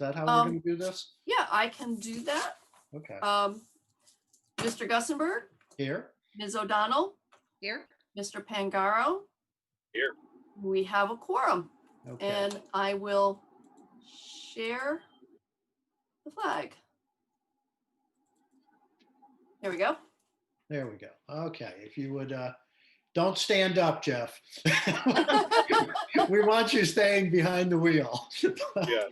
that how we're going to do this? Yeah, I can do that. Okay. Mr. Gussenberg, Here. Ms. O'Donnell, Here. Mr. Pangaro. Here. We have a quorum. Okay. And I will share the flag. There we go. There we go. Okay. If you would, don't stand up, Jeff. We want you staying behind the wheel. Yes.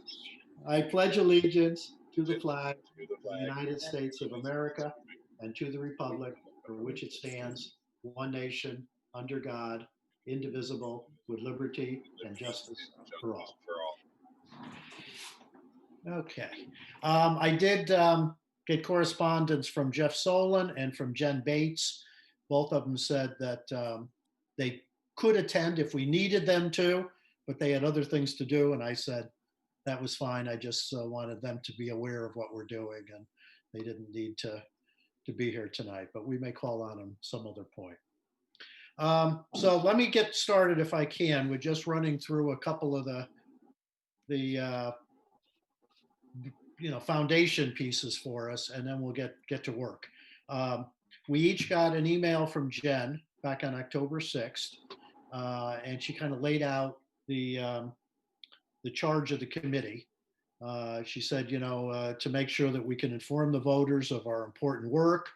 I pledge allegiance to the flag To the of the flag United States of America and to the republic for which it stands, one nation, under God, indivisible, with liberty and justice for all. Okay. I did get correspondence from Jeff Solon and from Jen Bates. Both of them said that they could attend if we needed them to, but they had other things to do. And I said, that was fine. I just wanted them to be aware of what we're doing, and they didn't need to be here tonight, but we may call on them some other point. So let me get started if I can with just running through a couple of the foundation pieces for us, and then we'll get to work. We each got an email from Jen back on October 6th, and she kind of laid out the charge of the committee. She said, to make sure that we can inform the voters of our important work,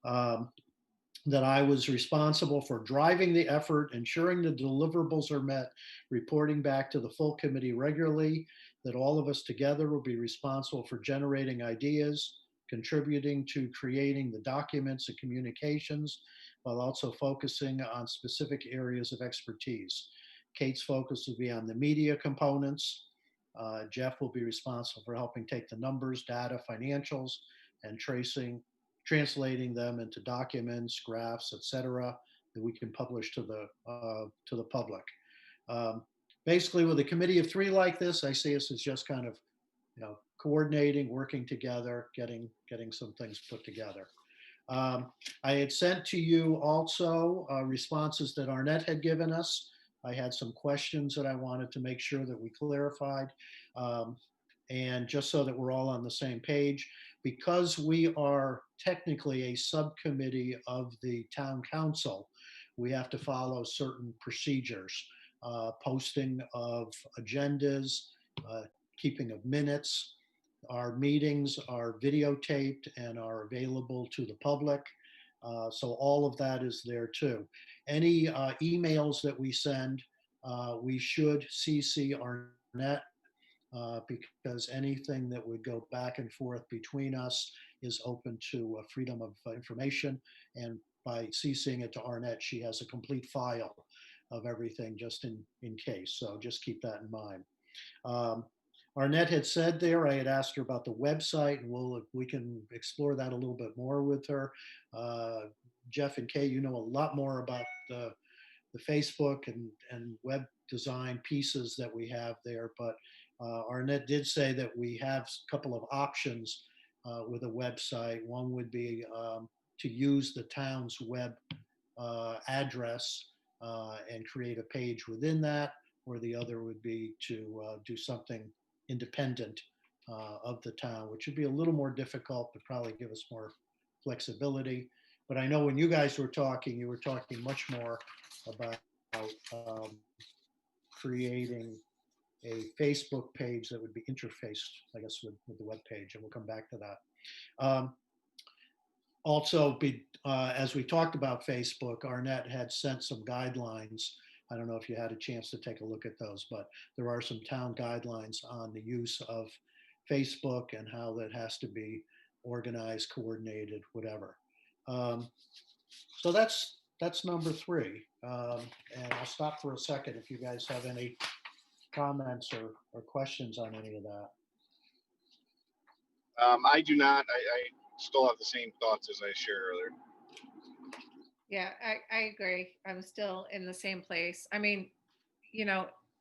that I was responsible for driving the effort, ensuring the deliverables are met, reporting back to the full committee regularly, that all of us together will be responsible for generating ideas, contributing to creating the documents and communications, while also focusing on specific areas of expertise. Kate's focus will be on the media components. Jeff will be responsible for helping take the numbers, data, financials, and translating them into documents, graphs, etc., that we can publish to the public. Basically, with a committee of 3 like this, I see us as just kind of, coordinating, working together, getting some things put together. I had sent to you also responses that Arnett had given us. I had some questions that I wanted to make sure that we clarified. And just so that we're all on the same page, because we are technically a subcommittee of the town council, we have to follow certain procedures, posting of agendas, keeping of minutes. Our meetings are videotaped and are available to the public. So all of that is there too. Any emails that we send, we should CC Arnett, because anything that would go back and forth between us is open to freedom of information. And by CCing it to Arnett, she has a complete file of everything just in case. So just keep that in mind. Arnett had said there, I had asked her about the website, and we can explore that a little bit more with her. Jeff and Kay, you know a lot more about the Facebook and web design pieces that we have there, but Arnett did say that we have a couple of options with a website. One would be to use the town's web address and create a page within that, or the other would be to do something independent of the town, which would be a little more difficult, but probably give us more flexibility. But I know when you guys were talking, you were talking much more about creating a Facebook page that would be interfaced, I guess, with the web page, and we'll come back to that. Also, as we talked about Facebook, Arnett had sent some guidelines. I don't know if you had a chance to take a look at those, but there are some town guidelines on the use of Facebook and how that has to be organized, coordinated, whatever. So that's number 3. And I'll stop for a second if you guys have any comments or questions on any of that. I do not. I still have the same thoughts as I shared earlier. Yeah, I agree. I'm still in the same place. I mean,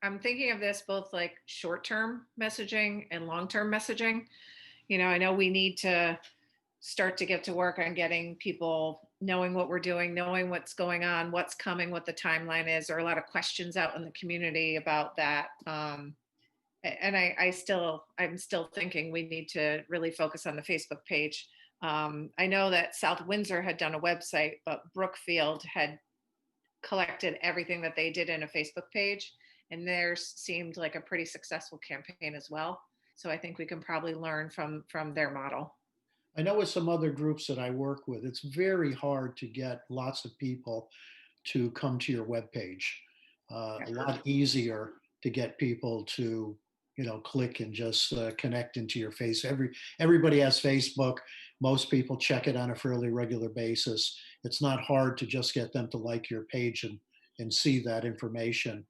I'm thinking of this both like short-term messaging and long-term messaging. I know we need to start to get to work on getting people knowing what we're doing, knowing what's going on, what's coming, what the timeline is. There are a lot of questions out in the community about that. And And I'm still thinking we need to really focus on the Facebook page. I know that South Windsor had done a website, but Brookfield had collected everything that they did in a Facebook page, and theirs seemed like a pretty successful campaign as well. So I think we can probably learn from their model. I know with some other groups that I work with, it's very hard to get lots of people to come to your webpage. A lot easier to get people to, click and just connect into your face. Everybody has Facebook. Most people check it on a fairly regular basis. It's not hard to just get them to like your page and see that information.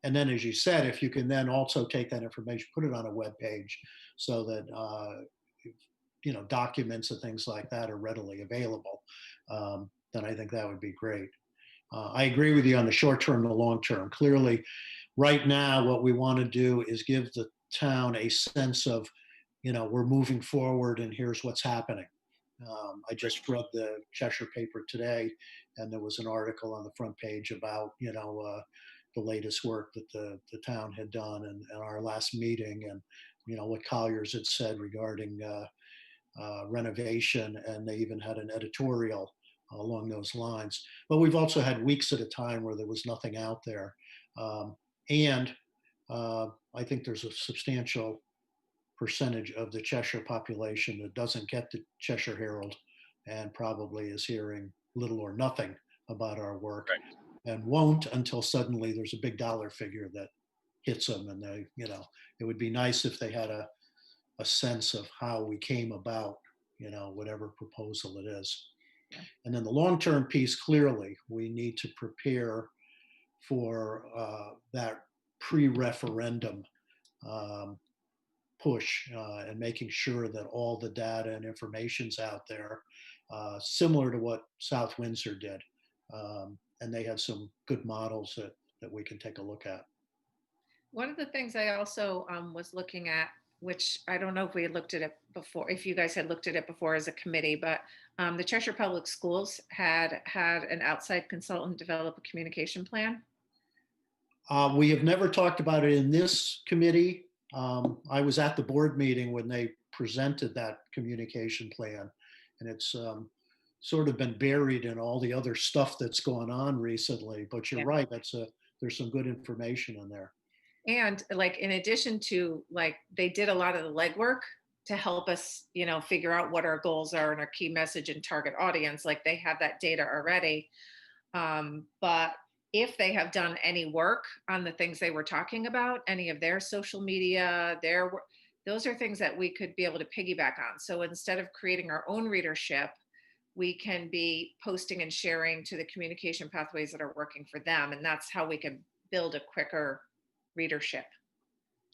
And then, as you said, if you can then also take that information, put it on a web page so that documents and things like that are readily available, then I think that would be great. I agree with you on the short term and the long term. Clearly, right now, what we want to do is give the town a sense of, we're moving forward and here's what's happening. I just read the Cheshire paper today, and there was an article on the front page about, the latest work that the town had done and our last meeting, and, what Colliers had said regarding renovation, and they even had an editorial along those lines. But we've also had weeks at a time where there was nothing out there. And I think there's a substantial percentage of the Cheshire population that doesn't get the Cheshire Herald and probably is hearing little or nothing about our work, and won't until suddenly there's a big dollar figure that hits them. And they, it would be nice if they had a sense of how we came about, whatever proposal it is. Yeah. And then the long-term piece, clearly, we need to prepare for that pre-referendum push and making sure that all the data and information's out there, similar to what South Windsor did. And they have some good models that we can take a look at. One of the things I also was looking at, which I don't know if we had looked at it before, if you guys had looked at it before as a committee, but the Cheshire Public Schools had an outside consultant develop a communication plan. We have never talked about it in this committee. I was at the board meeting when they presented that communication plan, and it's sort of been buried in all the other stuff that's gone on recently. But you're right, there's some good information in there. And like, in addition to, like, they did a lot of the legwork to help us, figure out what our goals are and our key message and target audience. Like, they have that data already. But if they have done any work on the things they were talking about, any of their social media, those are things that we could be able to piggyback on. So instead of creating our own readership, we can be posting and sharing to the communication pathways that are working for them. And that's how we can build a quicker readership,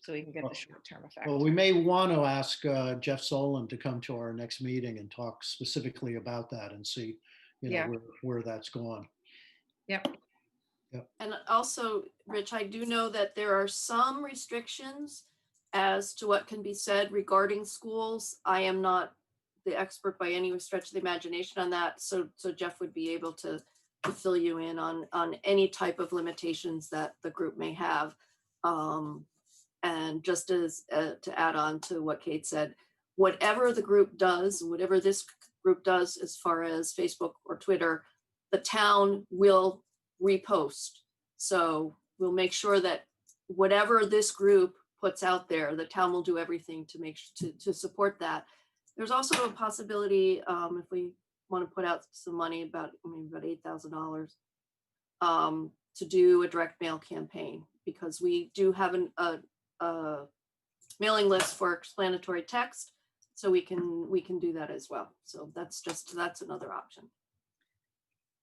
so we can get the short-term effect. Well, we may want to ask Jeff Solon to come to our next meeting and talk specifically about that and see, where that's gone. Yep. And also, Rich, I do know that there are some restrictions as to what can be said regarding schools. I am not the expert by any stretch of the imagination on that. So Jeff would be able to fill you in on any type of limitations that the group may have. And just as to add on to what Kate said, whatever the group does, whatever this group does as far as Facebook or Twitter, the town will repost. So we'll make sure that whatever this group puts out there, the town will do everything to make to support that. There's also a possibility, if we want to put out some money, about $8,000, to do a direct mail campaign, because we do have a mailing list for explanatory text, so we can do that as well. So that's another option.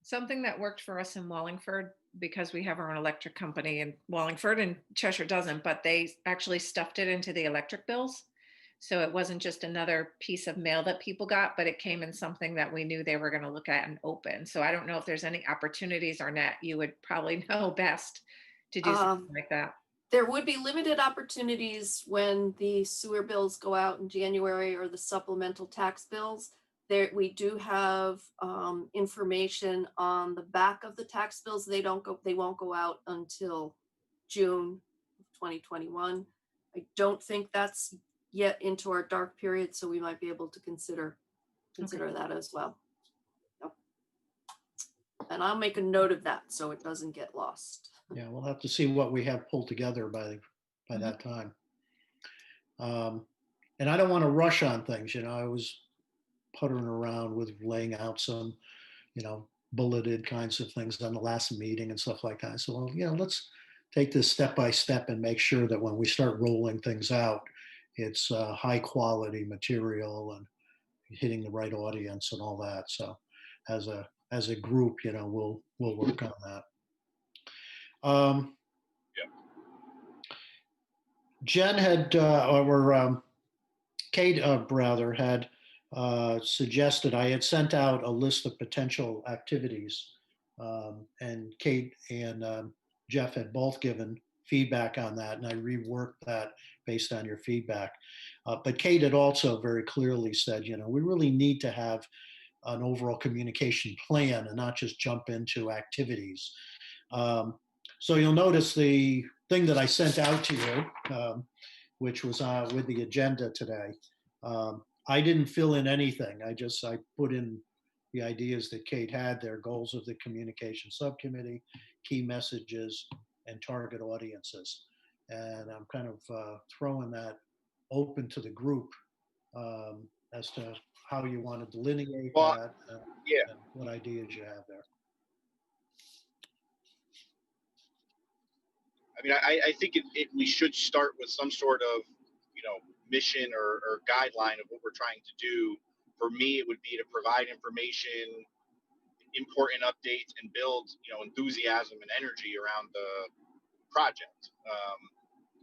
Something that worked for us in Wallingford, because we have our own electric company in Wallingford and Cheshire doesn't, but they actually stuffed it into the electric bills. So it wasn't just another piece of mail that people got, but it came in something that we knew they were going to look at and open. So I don't know if there's any opportunities, Arnett, you would probably know best to do something like that. There would be limited opportunities when the sewer bills go out in January, or the supplemental tax bills. There, we do have information on the back of the tax bills. They won't go out until June of 2021. I don't think that's yet into our dark period, so we might be able to consider that as well. Yep. And I'll make a note of that so it doesn't get lost. Yeah, we'll have to see what we have pulled together by that time. And I don't want to rush on things. I was puttering around with laying out some, bulleted kinds of things on the last meeting and stuff like that. So, let's take this step by step and make sure that when we start rolling things out, it's high quality material and hitting the right audience and all that. So, as a group, we'll work on that. Yeah. Jen had, Kate, rather, had suggested, I had sent out a list of potential activities, and Kate and Jeff had both given feedback on that, and I reworked that based on your feedback. But Kate had also very clearly said, we really need to have an overall communication plan and not just jump into activities. So you'll notice the thing that I sent out to you, which was with the agenda today. I didn't fill in anything. I put in the ideas that Kate had there, goals of the communication subcommittee, key messages, and target audiences. And I'm kind of throwing that open to the group as to how you want to delineate that, yeah. and what ideas you have there. I mean, I think we should start with some sort of, mission or guideline of what we're trying to do. For me, it would be to provide information, important updates, and build, enthusiasm and energy around the project.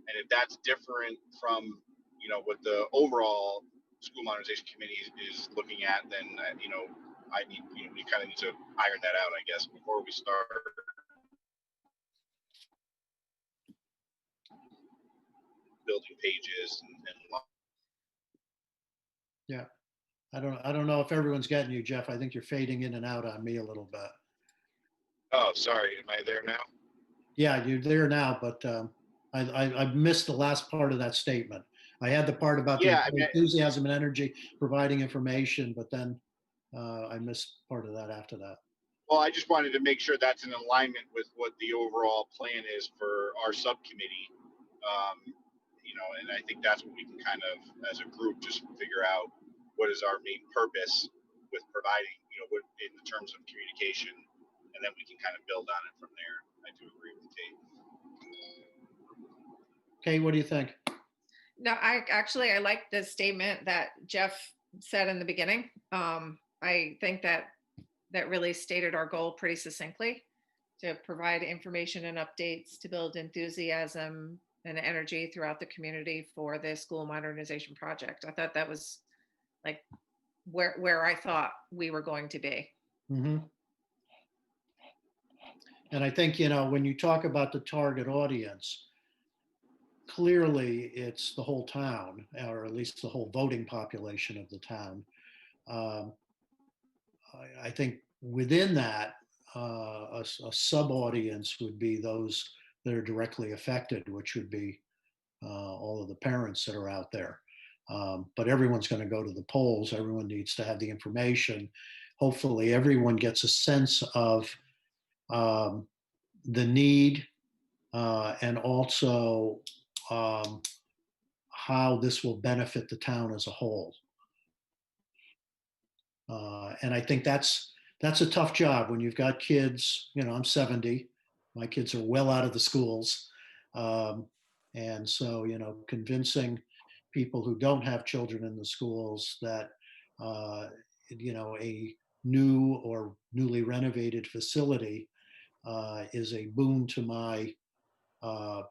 And if that's different from, what the overall school modernization committee is looking at, then, we kind of need to iron that out, I guess, before we start building pages and Yeah. I don't know if everyone's getting you, Jeff. I think you're fading in and out on me a little bit. Oh, sorry. Am I there now? Yeah, you're there now, but I missed the last part of that statement. I had the part about the enthusiasm and energy, providing information, but then I missed part of that after that. Well, I just wanted to make sure that's in alignment with what the overall plan is for our subcommittee. And I think that's what we can kind of, as a group, just figure out what is our main purpose with providing, what in the terms of communication, and then we can kind of build on it from there. I do agree with Kate. Kate, what do you think? No, I like the statement that Jeff said in the beginning. I think that really stated our goal pretty succinctly, to provide information and updates to build enthusiasm and energy throughout the community for the school modernization project. I thought that was like where I thought we were going to be. Mm-hmm. And I think, when you talk about the target audience, clearly it's the whole town, or at least the whole voting population of the town. I think within that, a sub-audience would be those that are directly affected, which would be all of the parents that are out there. But everyone's going to go to the polls. Everyone needs to have the information. Hopefully everyone gets a sense of the need and also how this will benefit the town as a whole. And I think that's a tough job when you've got kids. I'm 70. My kids are well out of the schools. And so, convincing people who don't have children in the schools that, a new or newly renovated facility is a boon to my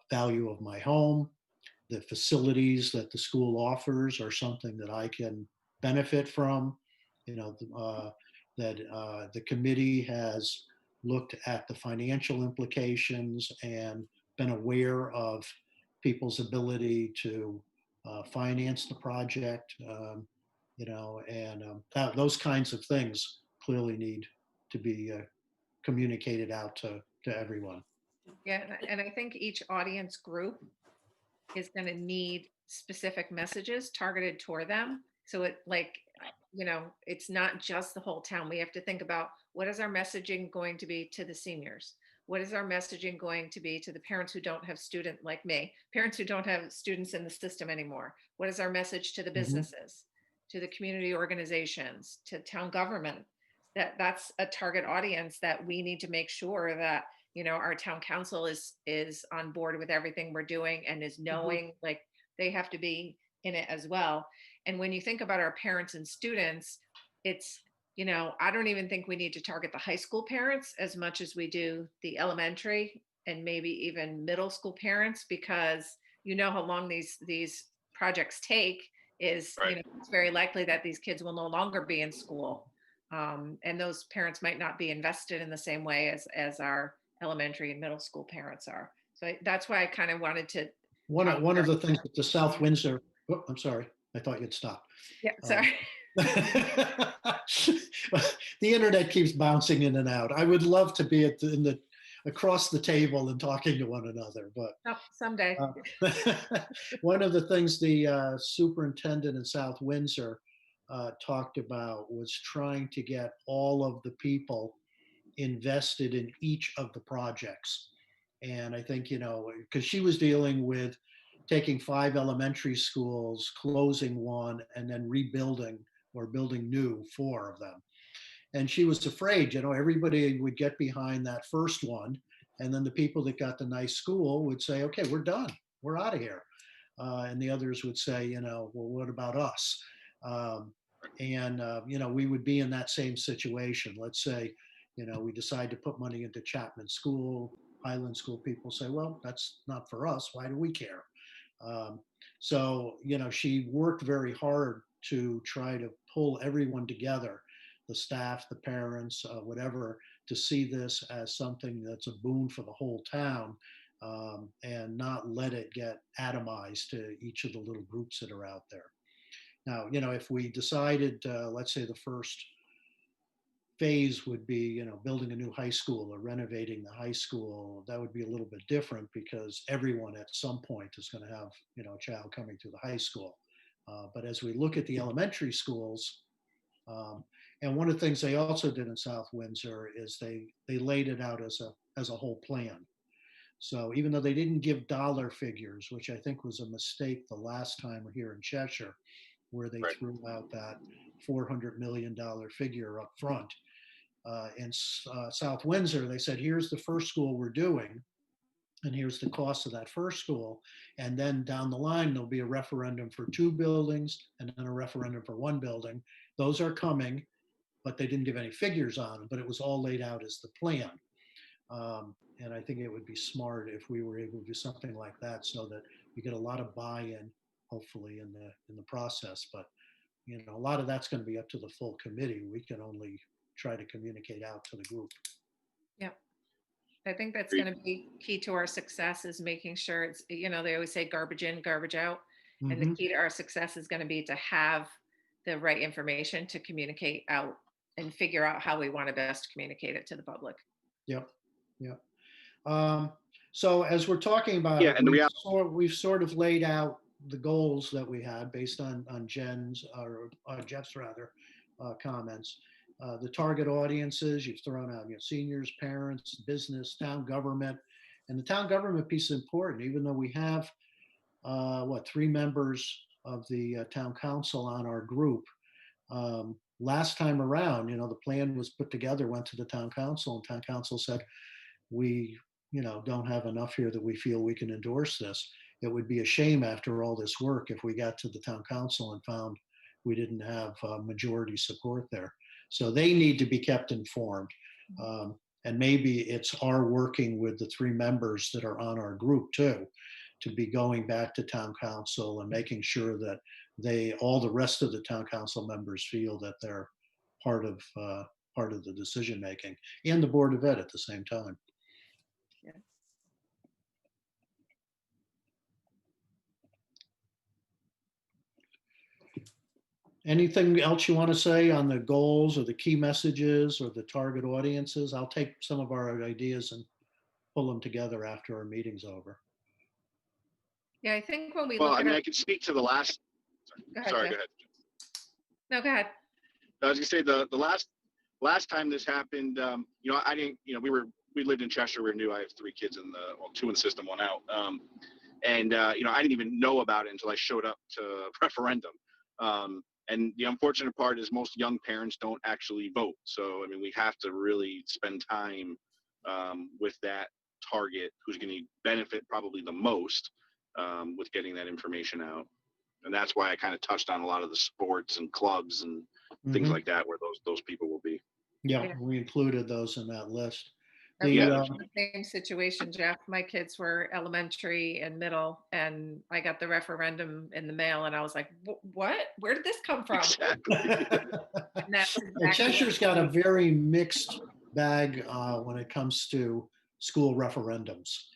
value of my home. The facilities that the school offers are something that I can benefit from. That the committee has looked at the financial implications and been aware of people's ability to finance the project, those kinds of things clearly need to be communicated out to everyone. Yeah, and I think each audience group is going to need specific messages targeted toward them. So it like, it's not just the whole town. We have to think about what is our messaging going to be to the seniors? What is our messaging going to be to the parents who don't have like me, parents who don't have students in the system anymore? What is our message to the businesses, to the community organizations, to town government? That's a target audience that we need to make sure that our town council is on board with everything we're doing and is knowing like they have to be in it as well. And when you think about our parents and students, it's I don't even think we need to target the high school parents as much as we do the elementary and maybe even middle school parents, because how long these projects take is Right. it's very likely that these kids will no longer be in school, and those parents might not be invested in the same way as our elementary and middle school parents are. So that's why I kind of wanted to One of the things that the South Windsor, oh, I'm sorry, I thought you'd stop. Yeah, sorry. The internet keeps bouncing in and out. I would love to be across the table and talking to one another, but Someday. one of the things the superintendent in South Windsor talked about was trying to get all of the people invested in each of the projects. And I think, because she was dealing with taking 5 elementary schools, closing one, and then rebuilding or building new 4 of them. And she was afraid, everybody would get behind that first one. And then the people that got the nice school would say, okay, we're done. We're out of here. And the others would say, well, what about us? We would be in that same situation. Let's say, we decide to put money into Chapman School, Highland School. People say, well, that's not for us. Why do we care? She worked very hard to try to pull everyone together, the staff, the parents, whatever, to see this as something that's a boon for the whole town, and not let it get atomized to each of the little groups that are out there. Now, if we decided, let's say the first phase would be, building a new high school or renovating the high school, that would be a little bit different because everyone at some point is going to have, a child coming through the high school. But as we look at the elementary schools, and one of the things they also did in South Windsor is they laid it out as a whole plan. So even though they didn't give dollar figures, which I think was a mistake the last time here in Cheshire, where they threw out that $400 million figure up front. In South Windsor, they said, here's the first school we're doing, and here's the cost of that first school. And then down the line, there'll be a referendum for 2 buildings and then a referendum for 1 building. Those are coming, but they didn't give any figures on them, but it was all laid out as the plan. And I think it would be smart if we were able to do something like that so that we get a lot of buy-in, hopefully, in the process. But a lot of that's going to be up to the full committee. We can only try to communicate out to the group. Yeah, I think that's going to be key to our success, is making sure it's, they always say garbage in, garbage out. Mm-hmm. And the key to our success is going to be to have the right information to communicate out and figure out how we want to best communicate it to the public. Yep. So as we're talking about we've sort of laid out the goals that we had based on Jeff's comments. The target audiences, you've thrown out, seniors, parents, business, town government. And the town government piece is important, even though we have, 3 members of the town council on our group. Last time around, the plan was put together, went to the town council, and town council said, we, don't have enough here that we feel we can endorse this. It would be a shame after all this work if we got to the town council and found we didn't have majority support there. So they need to be kept informed. And maybe it's our working with the 3 members that are on our group too, to be going back to town council and making sure that all the rest of the town council members feel that they're part of the decision making, and the Board of Ed at the same time. Yeah. Anything else you want to say on the goals or the key messages or the target audiences? I'll take some of our ideas and pull them together after our meeting's over. Yeah, I think when we Well, look I at mean, our, I can speak to the last, go ahead, sorry, Jeff. go ahead. No, go ahead. I was gonna say the last time this happened, I didn't, we lived in Cheshire. We knew I have 3 kids two in the system, one out. And I didn't even know about it until I showed up to referendum. And the unfortunate part is most young parents don't actually vote. So, I mean, we have to really spend time with that target who's going to benefit probably the most with getting that information out. And that's why I kind of touched on a lot of the sports and clubs and things Mhm. like that, where those people will be. Yeah, Yeah. we included those in that list. I'm The, in the same situation, Jeff. My kids were elementary and middle, and I got the referendum in the mail, and I was like, "What? Where did this come from?" Exactly. And that's And exactly Cheshire's got a very mixed bag when it comes to school referendums.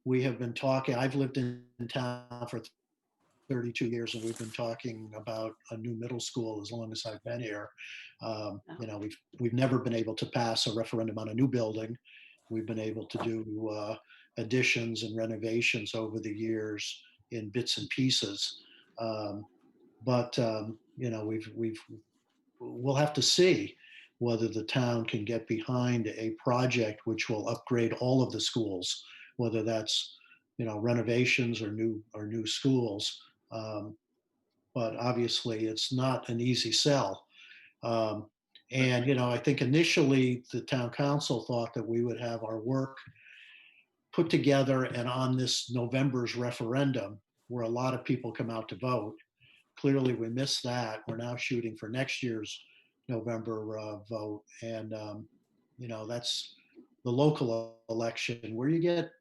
We have been talking. I've lived in town for 32 years, and we've been talking about a new middle school as long as I've been here. We've never been able to pass a referendum on a new building. We've been able to do additions and renovations over the years in bits and pieces. But we'll have to see whether the town can get behind a project which will upgrade all of the schools, whether that's renovations or new schools. Um, but obviously, it's not an easy sell. Um, and I think initially the town council thought that we would have our work put together and on this November's referendum, where a lot of people come out to vote. Clearly, we missed that. We're now shooting for next year's November vote, and that's the local election where you get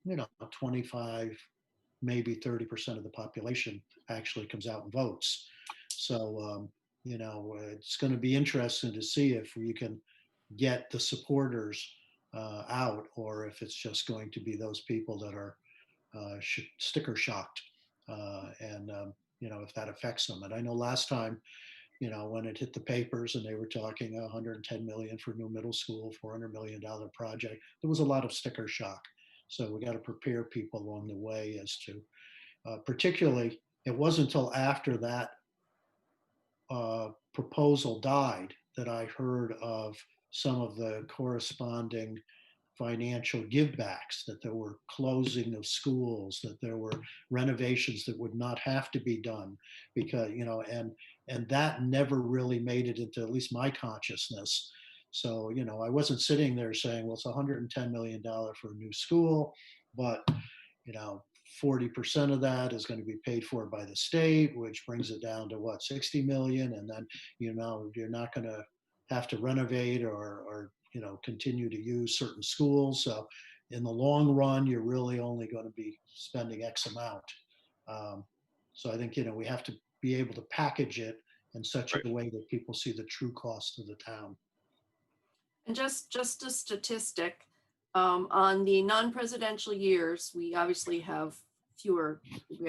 25, maybe 30% of the population actually comes out and votes. So it's going to be interesting to see if we can get the supporters out, or if it's just going to be those people that are sticker shocked, and if that affects them. And I know last time, when it hit the papers and they were talking 110 million for new middle school, $400 million project, there was a lot of sticker shock. So we got to prepare people along the way as to, particularly, it wasn't until after that proposal died that I heard of some of the corresponding financial givebacks, that there were closing of schools, that there were renovations that would not have to be done, because and that never really made it into at least my consciousness. So I wasn't sitting there saying, well, it's $110 million for a new school, but 40% of that is going to be paid for by the state, which brings it down to what, 60 million. And then, you're not going to have to renovate or continue to use certain schools. So in the long run, you're really only going to be spending X amount. So I think, we have to be able to package it in such Right. a way that people see the true cost of the town. And just a statistic, on the non-presidential years, we obviously have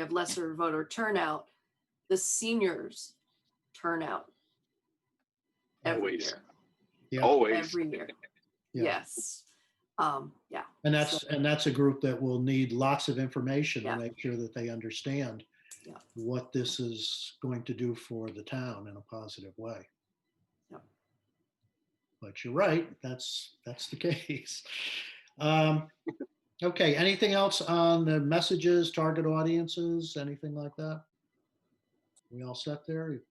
lesser voter turnout. The seniors turnout every Always. year, Yeah. Always. every year. Yeah. Yes. Yeah. And that's a group that will need lots of information Yeah. to make sure that they understand Yeah. what this is going to do for the town in a positive way. Yeah. But you're right, that's the case. Okay, anything else on the messages, target audiences, anything like that? We all set there?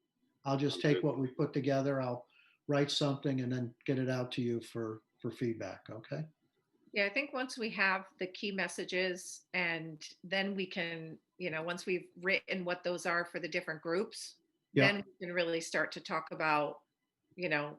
I'll just take what we put together. I'll write something and then get it out to you for feedback, okay? Yeah, I think once we have the key messages, and then we can, once we've written what those are for the different groups, Yeah. then we can really start to talk about,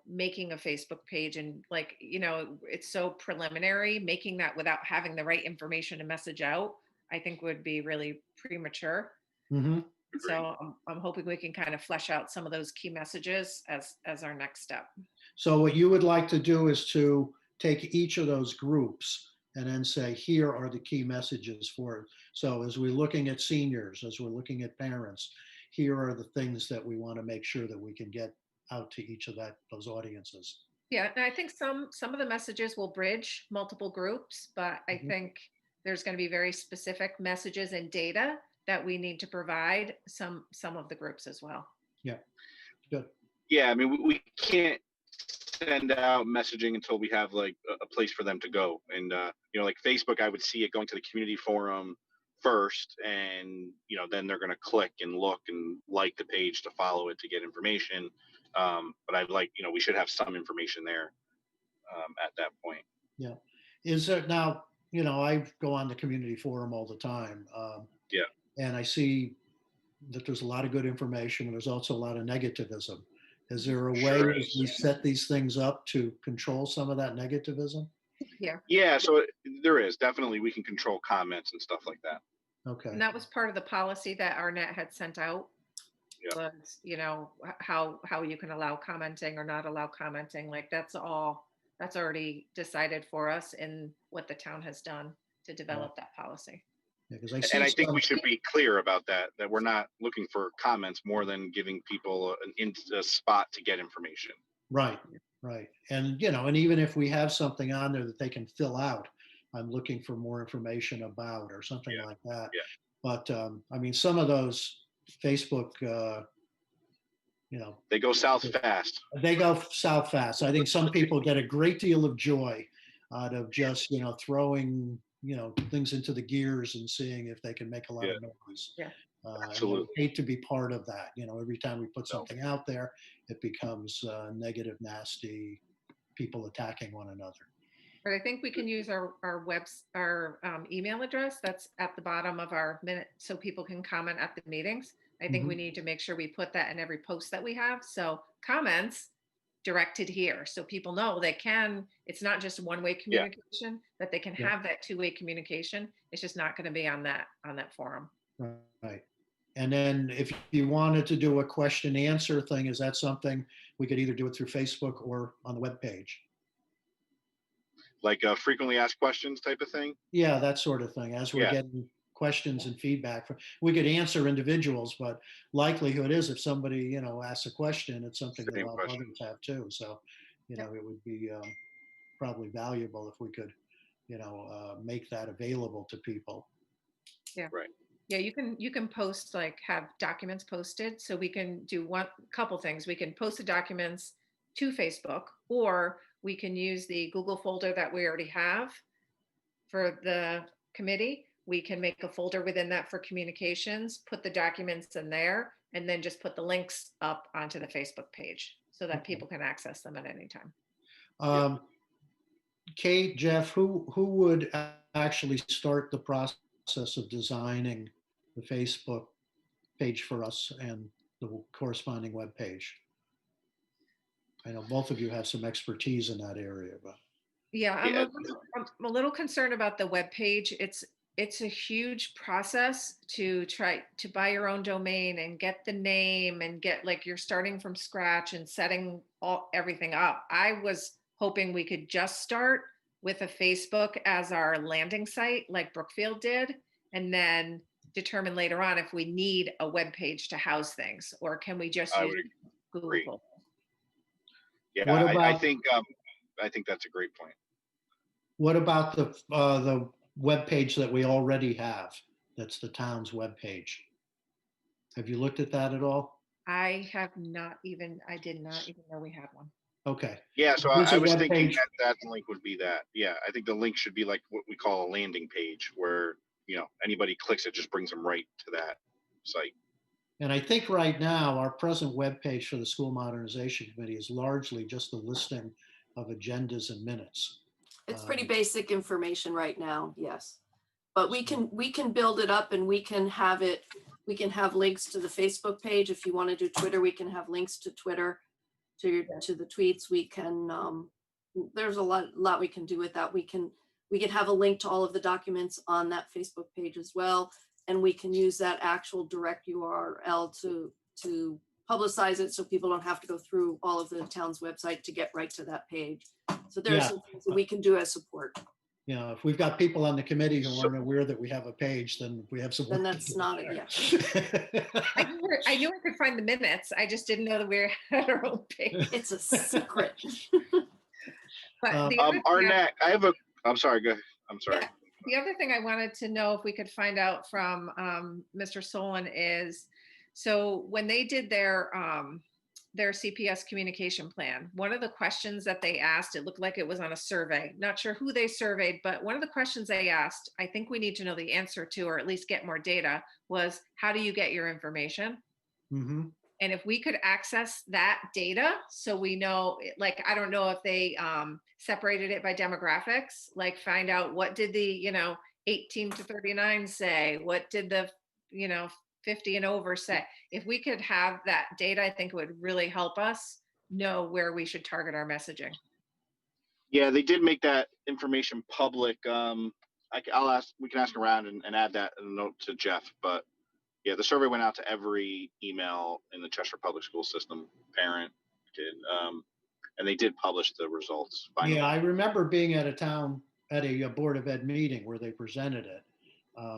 making a Facebook page. And it's so preliminary, making that without having the right information to message out, I think would be really premature. Mm-hmm. So I'm hoping we can kind of flesh out some of those key messages as our next step. So what you would like to do is to take each of those groups and then say, here are the key messages for it. So as we're looking at seniors, as we're looking at parents, here are the things that we want to make sure that we can get out to each of those audiences. Yeah, and I think some of the messages will bridge multiple groups, but I Mhm. think there's going to be very specific messages and data that we need to provide some of the groups as well. Yeah, good. Yeah, I mean, we can't send out messaging until we have like a place for them to go. And, you know, like Facebook, I would see it going to the community forum first, and, you know, then they're going to click and look and like the page to follow it to get information. But I'd like, you know, we should have some information there at that point. Yeah. Is there now, you know, I go on the community forum all the time. Yeah. And I see that there's a lot of good information, and there's also a lot of negativism. Is there a way Sure as is. we set these things up to control some of that negativism? Yeah, so there is definitely, we can control comments and stuff like that. Okay. And that was part of the policy that Arnett had sent out. Yeah. Was, you know, how you can allow commenting or not allow commenting. Like that's already decided for us in what the town has done to develop that policy. Yeah, 'cause I see And I think some- we should be clear about that we're not looking for comments more than giving people a spot to get information. Right, right. And, you know, and even if we have something on there that they can fill out, I'm looking for more information about or something like that. Yeah. But, I mean, some of those Facebook, you know, They go south fast. they go south fast. I think some people get a great deal of joy out of just, you know, throwing, you know, things into the gears and seeing if they can make a lot of noise. Yeah. And I Absolutely. hate to be part of that. You know, every time we put something out there, it becomes negative, nasty, people attacking one another. But I think we can use our email address that's at the bottom of our minute so people can comment at the meetings. I think we need to make sure we put that in every post that we have. So comments directed here so people know they can, it's not just one-way communication, that they can have that two-way communication. It's just not going to be on that forum. Right. And then if you wanted to do a question answer thing, is that something we could either do it through Facebook or on the webpage? Like frequently asked questions type of thing. Yeah, that sort of thing. As we're getting questions and feedback, we could answer individuals, but likelihood is if somebody, you know, asks a question, it's something that a lot of others have too. So, you know, it would be probably valuable if we could, you know, make that available to people. Yeah. Right. Yeah, you can post, like have documents posted. So we can do couple things. We can post the documents to Facebook, or we can use the Google folder that we already have for the committee. We can make a folder within that for communications, put the documents in there, and then just put the links up onto the Facebook page so that people can access them at any time. Kate, Jeff, who would actually start the process of designing the Facebook page for us and the corresponding web page? I know both of you have some expertise in that area, but yeah, I'm a little concerned about the web page. It's a huge process to try to buy your own domain and get the name and get, like, you're starting from scratch and setting everything up. I was hoping we could just start with a Facebook as our landing site like Brookfield did, and then determine later on if we need a web page to house things, or can we just use Google? Yeah, I think that's a great point. what about the web page that we already have? That's the town's web page. Have you looked at that at all? I did not even know we had one. Okay. Yeah, so Here's I a was web thinking page. that link would be that. Yeah, I think the link should be like what we call a landing page, where, you know, anybody clicks it, just brings them right to that site. And I think right now, our present web page for the School Modernization Committee is largely just the listing of agendas and minutes. It's pretty basic information right now, yes. But we can build it up, and we can have links to the Facebook page. If you want to do Twitter, we can have links to Twitter, to the tweets. We can, there's a lot we can do with that. We can have a link to all of the documents on that Facebook page as well. And we can use that actual direct URL to publicize it, so people don't have to go through all of the town's website to get right to that page. So there's some things that we can do as support. You know, if we've got people on the committee who aren't aware that we have a page, then we have some. Then that's not it, I knew I could find the minutes. I just didn't know that we had our own page. It's a secret. But Arnett, I'm sorry, go ahead. I'm sorry. The other thing I wanted to know if we could find out from Mr. Solon is, so when they did their CPS communication plan, one of the questions that they asked, it looked like it was on a survey. Not sure who they surveyed, but one of the questions they asked, I think we need to know the answer to, or at least get more data, was how do you get your information? Mm-hmm. And if we could access that data, so we know, like, I don't know if they separated it by demographics, like find out what did the, 18 to 39 say, what did the, 50 and over say. If we could have that data, I think it would really help us know where we should target our messaging. Yeah, they did make that information public. I'll ask, we can ask around and add that in a note to Jeff, but yeah, the survey went out to every email in the Cheshire Public School System, parent, kid, and they did publish the results. Finally. Yeah, I remember being at a Board of Ed meeting where they presented it.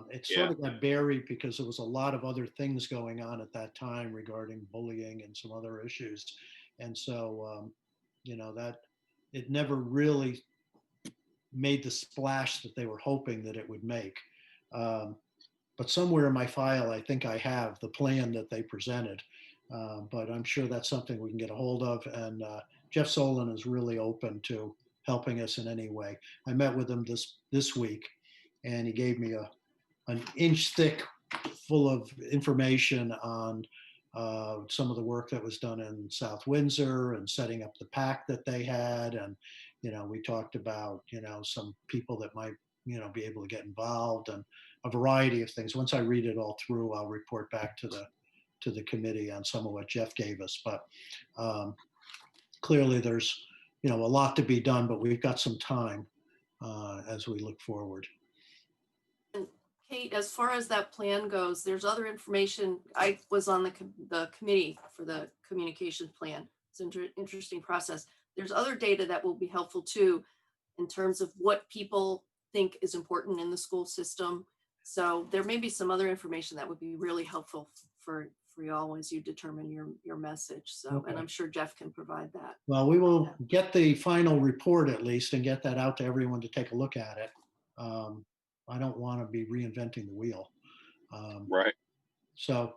It sort of got buried because there was a lot of other things going on at that time regarding bullying and some other issues. And so, that it never really made the splash that they were hoping that it would make. But somewhere in my file, I think I have the plan that they presented. But I'm sure that's something we can get a hold of. And Jeff Solon is really open to helping us in any way. I met with him this week, and he gave me an inch thick full of information on some of the work that was done in South Windsor and setting up the pack that they had. And, we talked about, some people that might, be able to get involved and a variety of things. Once I read it all through, I'll report back to the committee on some of what Jeff gave us. But clearly there's, a lot to be done, but we've got some time as we look forward. Kate, as far as that plan goes, there's other information. I was on the committee for the communication plan. It's an interesting process. There's other data that will be helpful too, in terms of what people think is important in the school system. So there may be some other information that would be really helpful for y'all as you determine your message. So, Okay. And I'm sure Jeff can provide that. Well, we will get the final report at least and get that out to everyone to take a look at it. I don't want to be reinventing the wheel. Right. So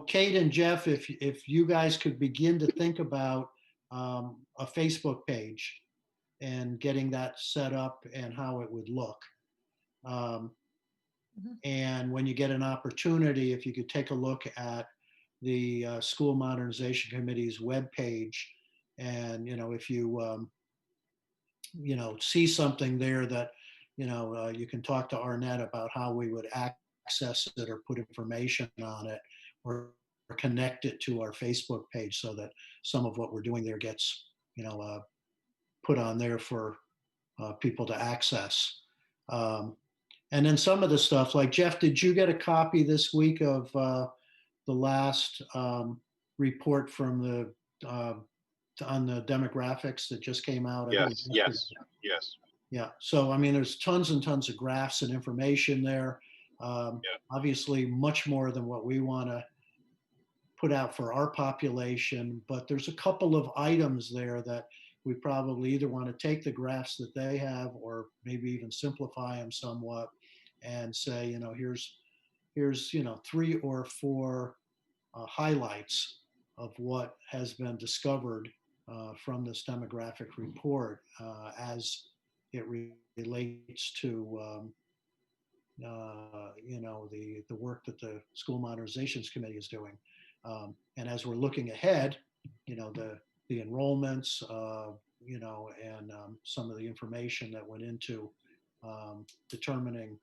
Kate and Jeff, if you guys could begin to think about a Facebook page and getting that set up and how it would look. And when you get an opportunity, if you could take a look at the School Modernization Committee's webpage, and if you see something there that you can talk to Arnett about how we would access it or put information on it or connect it to our Facebook page so that some of what we're doing there gets put on there for people to access. And then some of the stuff, like Jeff, did you get a copy this week of the last report from on the demographics that just came out? Yes. Yeah. So, there's tons and tons of graphs and information there. Obviously, much more than what we want to put out for our population, but there's a couple of items there that we probably either want to take the graphs that they have or maybe even simplify them somewhat and say, here's 3 or 4 highlights of what has been discovered from this demographic report as it relates to the work that the School Modernizations Committee is doing. And as we're looking ahead, the enrollments, and some of the information that went into determining,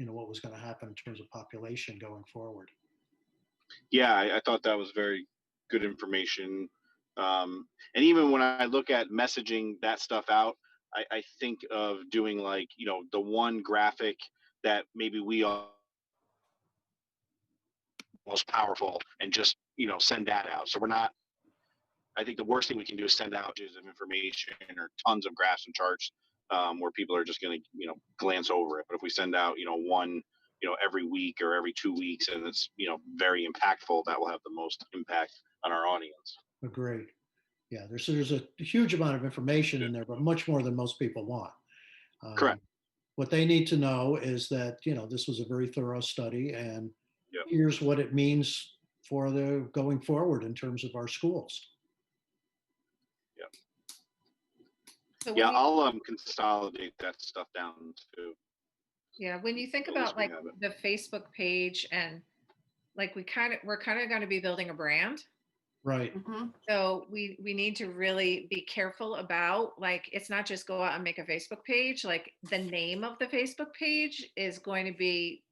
what was going to happen in terms of population going forward. Yeah, I thought that was very good information. And even when I look at messaging that stuff out, I think of doing like, the one graphic that maybe we are most powerful and just, send that out. So I think the worst thing we can do is send out pages of information or tons of graphs and charts where people are just going to, glance over it. But if we send out, one, every week or every 2 weeks, and it's, very impactful, that will have the most impact on our audience. Agreed. Yeah, there's a huge amount of information in there, but much more than most people want. Correct. What they need to know is that, this was a very thorough study, and Yep. here's what it means for the going forward in terms of our schools. So Yeah, when you, I'll consolidate that stuff down too. yeah, when you think At least about we like have it. the Facebook page and like we're kind of going to be building a brand. Right. Mhm. So we need to really be careful about like it's not just go out and make a Facebook page. Like the name of the Facebook page is going to be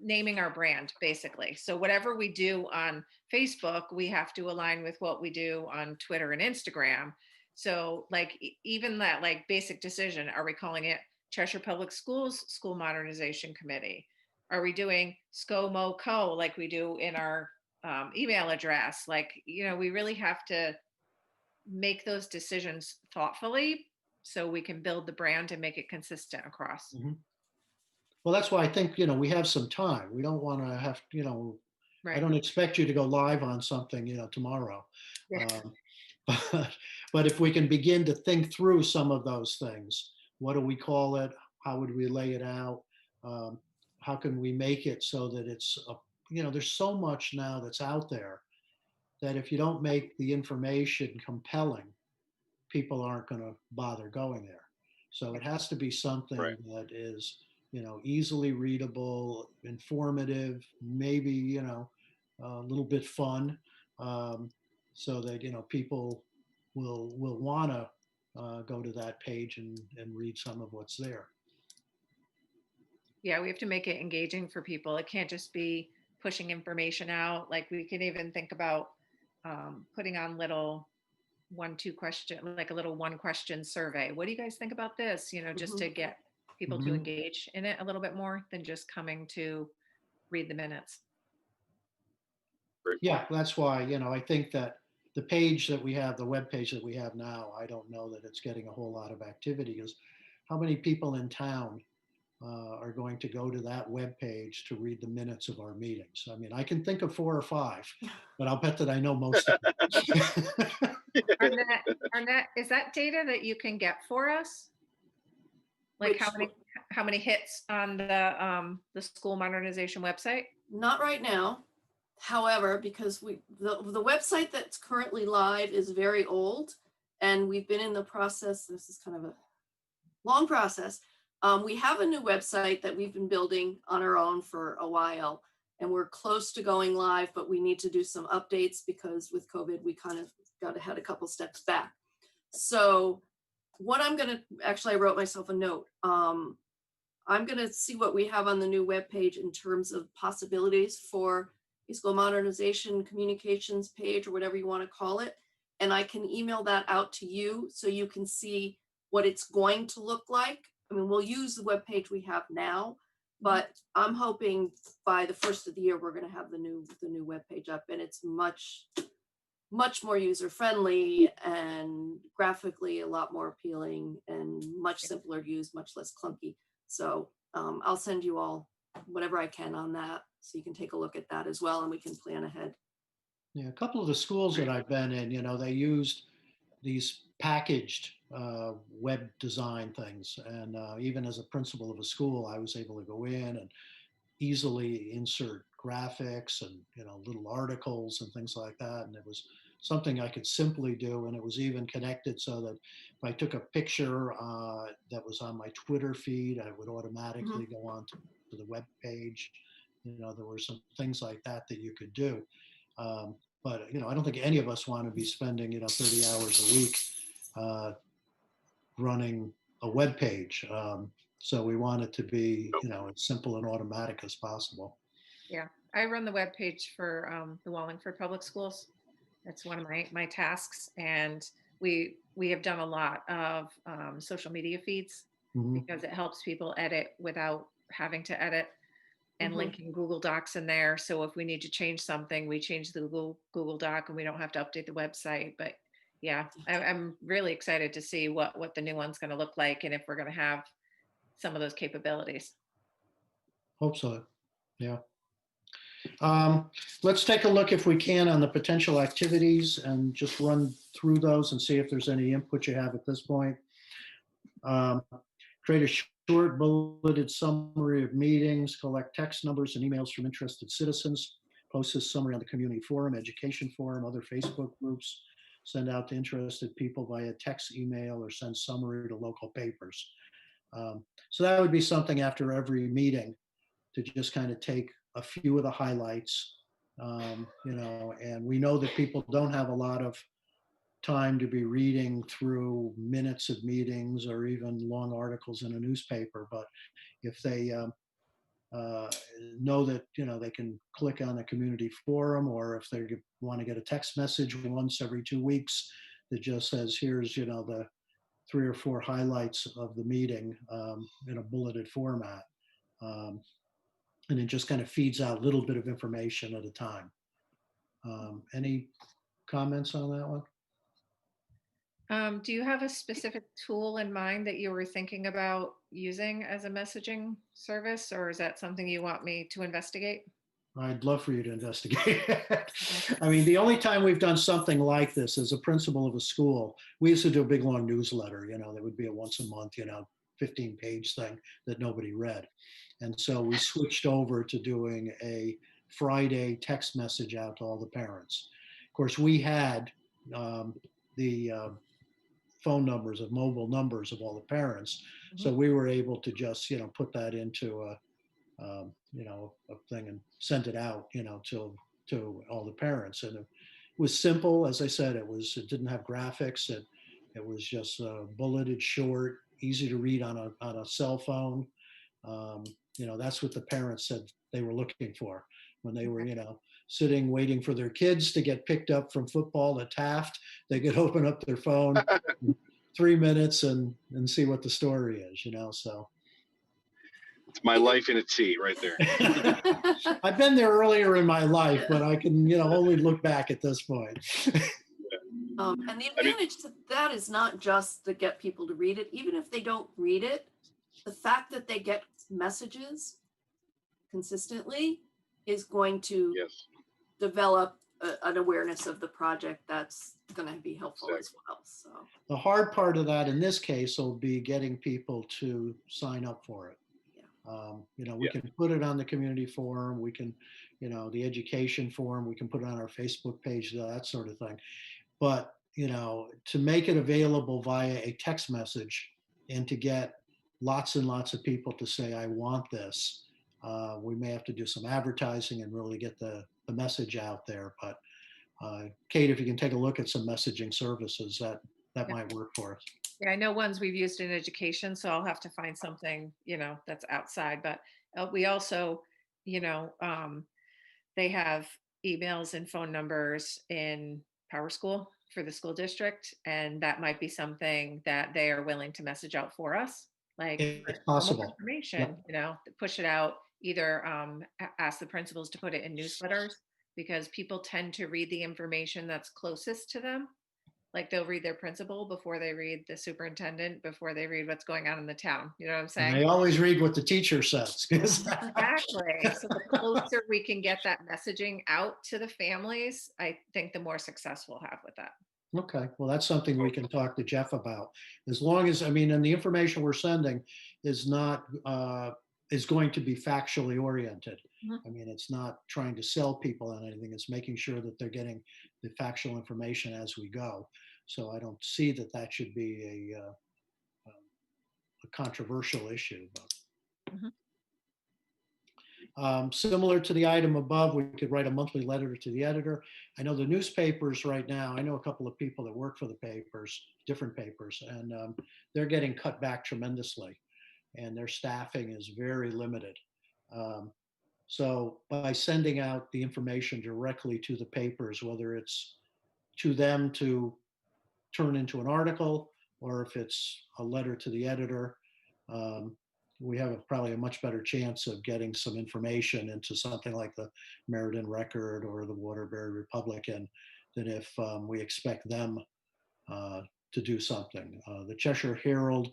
naming our brand basically. So whatever we do on Facebook, we have to align with what we do on Twitter and Instagram. So like even that like basic decision, are we calling it Cheshire Public Schools School Modernization Committee? Are we doing SCOMO Co like we do in our email address? Like, we really have to make those decisions thoughtfully so we can build the brand and make it consistent across. Mhm. Well, that's why I think, we have some time. We don't want to have, I Right. don't expect you to go live on something, tomorrow. Yeah. But, but if we can begin to think through some of those things, what do we call it? How would we lay it out? Um, how can we make it so that there's so much now that's out there that if you don't make the information compelling, people aren't going to bother going there. So it has to be something Right. that is, easily readable, informative, maybe, a little bit fun, so that, people will want to go to that page and read some of what's there. Yeah, we have to make it engaging for people. It can't just be pushing information out. Like we can even think about putting on little 1-2 question, like a little 1 question survey. What do you guys think about this? Just to Mhm. get people to Mhm. engage in it a little bit more than just coming to read the minutes. Great Yeah, point. that's why, I think that the page that we have, the web page that we have now, I don't know that it's getting a whole lot of activity, because how many people in town are going to go to that web page to read the minutes of our meetings? I mean, I can think of 4 or 5, but I'll bet that I know most of them. Arnett, is that data that you can get for us? Like Which, how many hits on the school modernization website? not right now. However, because the website that's currently live is very old, and we've been in the process, this is kind of a long process. We have a new website that we've been building on our own for a while, and we're close to going live, but we need to do some updates because with COVID, we kind of got ahead a couple steps back. So what I'm going to, actually, I wrote myself a note. I'm going to see what we have on the new webpage in terms of possibilities for a school modernization communications page, or whatever you want to call it. And I can email that out to you so you can see what it's going to look like. I mean, we'll use the webpage we have now, but I'm hoping by the first of the year, we're going to have the new webpage up, and it's much more user friendly and graphically a lot more appealing and much simpler to use, much less clunky. So I'll send you all whatever I can on that, so you can take a look at that as well, and we can plan ahead. Yeah, a couple of the schools that I've been in, they used these packaged web design things. And even as a principal of a school, I was able to go in and easily insert graphics and, little articles and things like that. And it was something I could simply do. And it was even connected so that if I took a picture that was on my Twitter feed, I would automatically go on to the web page. There were some things like that that you could do. But I don't think any of us want to be spending 30 hours a week running a web page. So we want it to be as simple and automatic as possible. Yeah, I run the web page for the Wallingford Public Schools. That's one of my tasks, and we have done a lot of social media feeds Mhm. because it helps people edit without having to edit, and Mhm. linking Google Docs in there. So if we need to change something, we change the Google Doc, and we don't have to update the website. But yeah, I'm really excited to see what the new one's going to look like, and if we're going to have some of those capabilities. Hope so. Yeah. Let's take a look if we can on the potential activities and just run through those and see if there's any input you have at this point. Um, Create a short bulleted summary of meetings, collect text numbers and emails from interested citizens, post this summary on the community forum, education forum, other Facebook groups, send out to interested people via text, email, or send summary to local papers. So that would be something after every meeting to just kind of take a few of the highlights, and we know that people don't have a lot of time to be reading through minutes of meetings or even long articles in a newspaper. But if they uh, know that, they can click on a community forum, or if they want to get a text message once every 2 weeks that just says, here's, the 3 or 4 highlights of the meeting in a bulleted format. And it just kind of feeds out a little bit of information at a time. Any comments on that one? Do you have a specific tool in mind that you were thinking about using as a messaging service, or is that something you want me to investigate? I'd love for you to investigate. I mean, the only time we've done something like this as a principal of a school, we used to do a big long newsletter, that would be a once a month, 15-page thing that nobody read. And so we switched over to doing a Friday text message out to all the parents. Of course, we had the phone numbers of mobile numbers of all the parents. Mm-hmm. So we were able to just, put that into a thing and send it out, to all the parents. And it was simple. As I said, it didn't have graphics. It was just bulleted, short, easy to read on a cell phone. That's what the parents said they were looking for when they were, sitting, waiting for their kids to get picked up from football at Taft. They could open up their phone in 3 minutes and see what the story is, so. It's my life in a T right there. I've been there earlier in my life, but I can, only look back at this point. And the advantage to that is not just to get people to read it. Even if they don't read it, the fact that they get messages consistently is going to develop an awareness of the project that's going to be helpful as well. So the hard part of that in this case will be getting people to sign up for it. We can put it on the community forum. We can, the education forum, we can put it on our Facebook page, that sort of thing. But, to make it available via a text message and to get lots and lots of people to say, I want this, we may have to do some advertising and really get the message out there. But Kate, if you can take a look at some messaging services, that might work for us. Yeah, I know ones we've used in education, so I'll have to find something, that's outside. But we also, they have emails and phone numbers in Power School for the school district, and that might be something that they are willing to message out for us, like it's possible information. Push it out. Either ask the principals to put it in newsletters, because people tend to read the information that's closest to them. Like they'll read their principal before they read the superintendent, before they read what's going on in the town. You know what I'm saying? And they always read what the teacher says. Exactly. So the closer we can get that messaging out to the families, I think the more success we'll have with that. Okay, well, that's something we can talk to Jeff about. As long as, and the information we're sending is not, is going to be factually oriented. Mm-hmm. It's not trying to sell people on anything. It's making sure that they're getting the factual information as we go. So I don't see that should be a controversial issue. But. Mm-hmm. Similar to the item above, we could write a monthly letter to the editor. I know the newspapers right now, I know a couple of people that work for the papers, different papers, and they're getting cut back tremendously, and their staffing is very limited. So by sending out the information directly to the papers, whether it's to them to turn into an article, or if it's a letter to the editor, we have probably a much better chance of getting some information into something like the Meriden Record or the Waterbury Republican than if we expect them to do something. The Cheshire Herald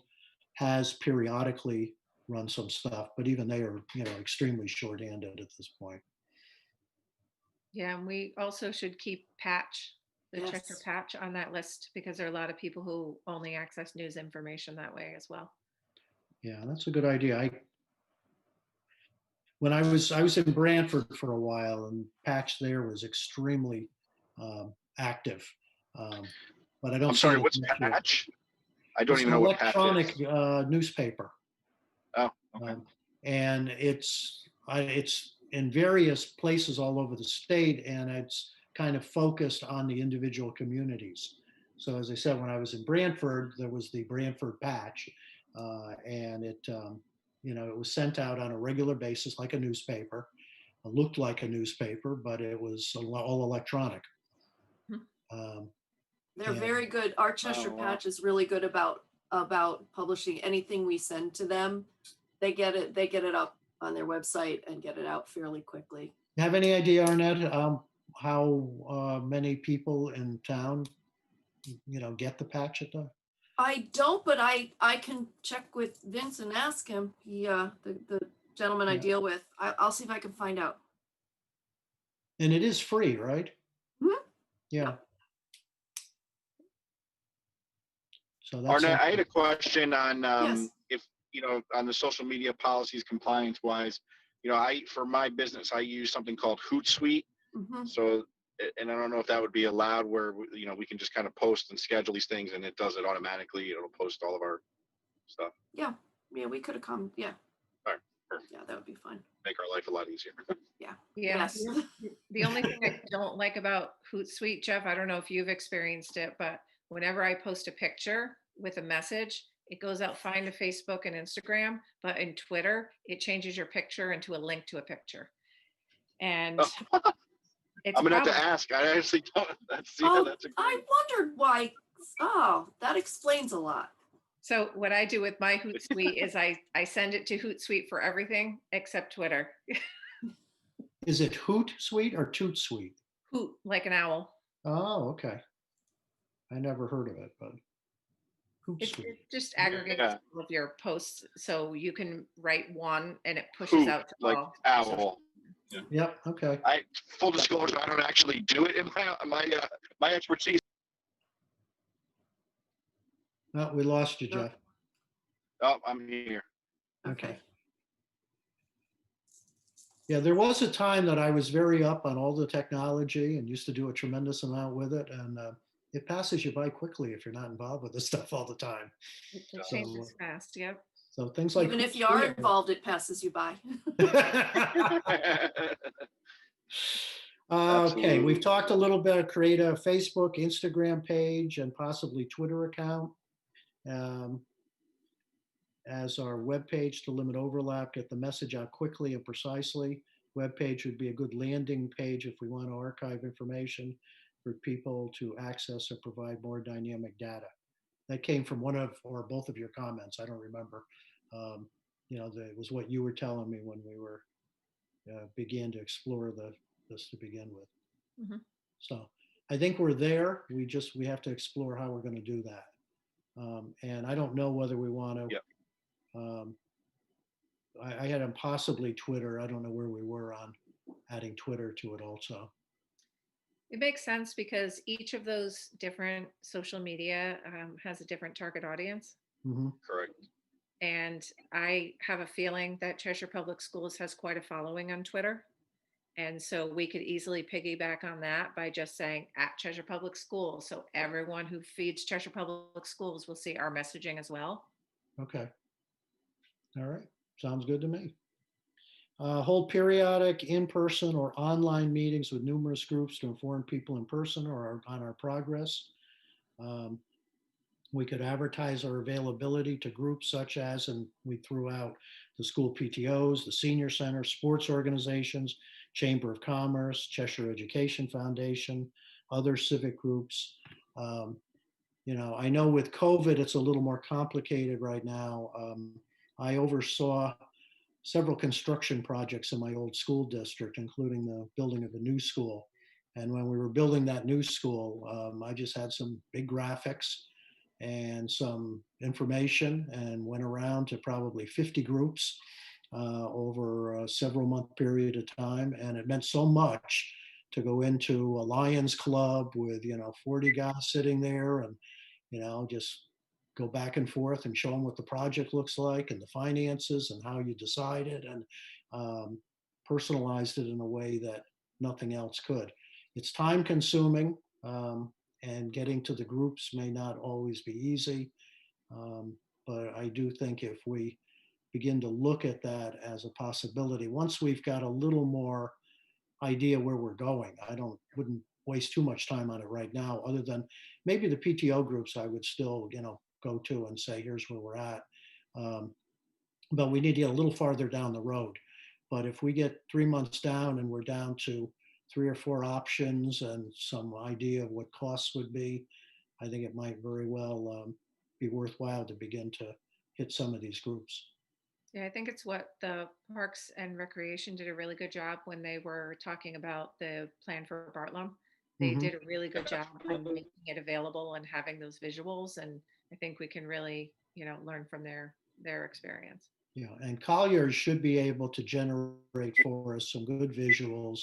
has periodically run some stuff, but even they are, extremely short-handed at this point. Yeah, and we also should keep Patch, the Cheshire Yes. Patch on that list because there are a lot of people who only access news information that way as well. Yeah, that's a good idea. When I was in Brantford for a while, and Patch there was extremely active, um, but I don't I'm see sorry, it as what's much here. Patch? I don't It's even an know what Patch electronic is. newspaper, Oh, okay. and it's in various places all over the state, and it's kind of focused on the individual communities. So as I said, when I was in Brantford, there was the Brantford Patch, and it was sent out on a regular basis like a newspaper. It looked like a newspaper, but it was all electronic. Mhm. Um, They're and very good. Our Cheshire Oh, wow. Patch is really good about publishing anything we send to them. They get it up on their website and get it out fairly quickly. you have any idea, Arnett, how many people in town, get the patch at the? I don't, but I can check with Vince and ask him. He the gentleman I Yeah. deal with. I'll see if I can find out. And it is free, right? Mhm. Yeah. Yep. So that's Arnett, I had something. a question on Yes. if on the social media policies compliance wise. For my business, I use something called Hootsuite. Hmm. So, and I don't know if that would be allowed where we can just kind of post and schedule these things, and it does it automatically. It'll post all of our stuff. Yeah, we could have come. Yeah. All right, perfect. Yeah, that would be fun. Make our life a lot easier. Yeah. Yeah. Yes. The only thing I don't like about Hootsuite, Jeff, I don't know if you've experienced it, but whenever I post a picture with a message, it goes out fine to Facebook and Instagram, but in Twitter, it changes your picture into a link to a picture. And Oh, it's I'm gonna have to probably, ask. I actually don't. That's Oh, that's a I great. wondered why. Oh, that explains a lot. so what I do with my Hootsuite is I send it to Hootsuite for everything except Twitter. Is it Hoot Suite or Toot Suite? Hoot, like an owl. Oh, okay. I never heard of it, but Hoot It Suite. just aggregates Yeah, all of your posts so you can write one and it pushes Hoot, out to like all. owl. Yeah. Yep. Okay. Full disclosure, I don't actually do it in my expertise. No, we lost you, No. Jeff. Oh, I'm here. Okay. Yeah, there was a time that I was very up on all the technology and used to do a tremendous amount with it, and it passes you by quickly if you're not involved with this stuff all the time. It So, changes fast. Yep. so things like Even if you are involved, it passes you by. Okay, we've Absolutely. talked a little bit, create a Facebook, Instagram page, and possibly Twitter account as our webpage to limit overlap, get the message out quickly and precisely. Webpage would be a good landing page if we want to archive information for people to access or provide more dynamic data. That came from one of or both of your comments. I don't remember. It was what you were telling me when we were began to explore this to begin with. Mhm. So I think we're there. We have to explore how we're going to do that. And I don't know whether we want to. Yep. I had possibly Twitter. I don't know where we were on adding Twitter to it also. It makes sense because each of those different social media has a different target audience. Mm-hmm. Correct. And I have a feeling that Cheshire Public Schools has quite a following on Twitter. And so we could easily piggyback on that by just saying at Cheshire Public Schools. So everyone who feeds Cheshire Public Schools will see our messaging as well. Okay. All right. Sounds good to me. Hold periodic in-person or online meetings with numerous groups to inform people in person or on our progress. We could advertise our availability to groups such as, and we threw out the school PTOs, the senior center, sports organizations, Chamber of Commerce, Cheshire Education Foundation, other civic groups. I know with COVID, it's a little more complicated right now. I oversaw several construction projects in my old school district, including the building of a new school. And when we were building that new school, I just had some big graphics and some information and went around to probably 50 groups over a several month period of time. And it meant so much to go into a Lions Club with, 40 guys sitting there and, just go back and forth and show them what the project looks like and the finances and how you decide it, and personalized it in a way that nothing else could. It's time consuming, and getting to the groups may not always be easy. But I do think if we begin to look at that as a possibility, once we've got a little more idea where we're going, wouldn't waste too much time on it right now, other than maybe the PTO groups I would still, go to and say, here's where we're at. But we need to get a little farther down the road. But if we get 3 months down and we're down to 3 or 4 options and some idea of what costs would be, I think it might very well be worthwhile to begin to hit some of these groups. Yeah, I think it's what the Parks and Recreation did a really good job when they were talking about the plan for Bartlom. They Mhm. did a really good job on making it available and having those visuals. And I think we can really, learn from their experience. Yeah, and Colliers should be able to generate for us some good visuals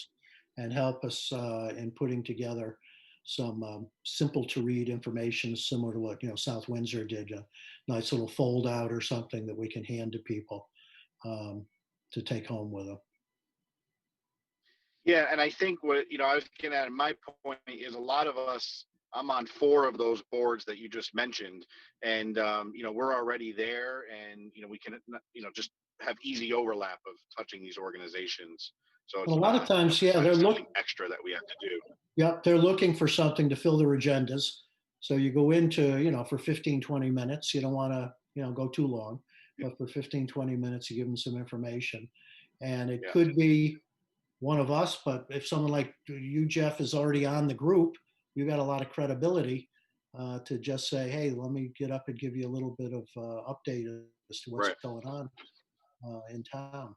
and help us in putting together some simple to read information similar to what South Windsor did, a nice little fold out or something that we can hand to people to take home with them. Yeah, and I think what I was getting at, my point is a lot of us. I'm on 4 of those boards that you just mentioned, and we're already there, and we can just have easy overlap of touching these organizations. So it's Well, a lot of not times, yeah, they're something looking. extra that we have to do. Yep, they're looking for something to fill their agendas. So you go into, for 15, 20 minutes. You don't want to, go too long, but for 15, 20 minutes, you give them some information. And it Yeah. could be one of us, but if someone like you, Jeff, is already on the group, you got a lot of credibility to just say, hey, let me get up and give you a little bit of update as to what's Right. going on in town.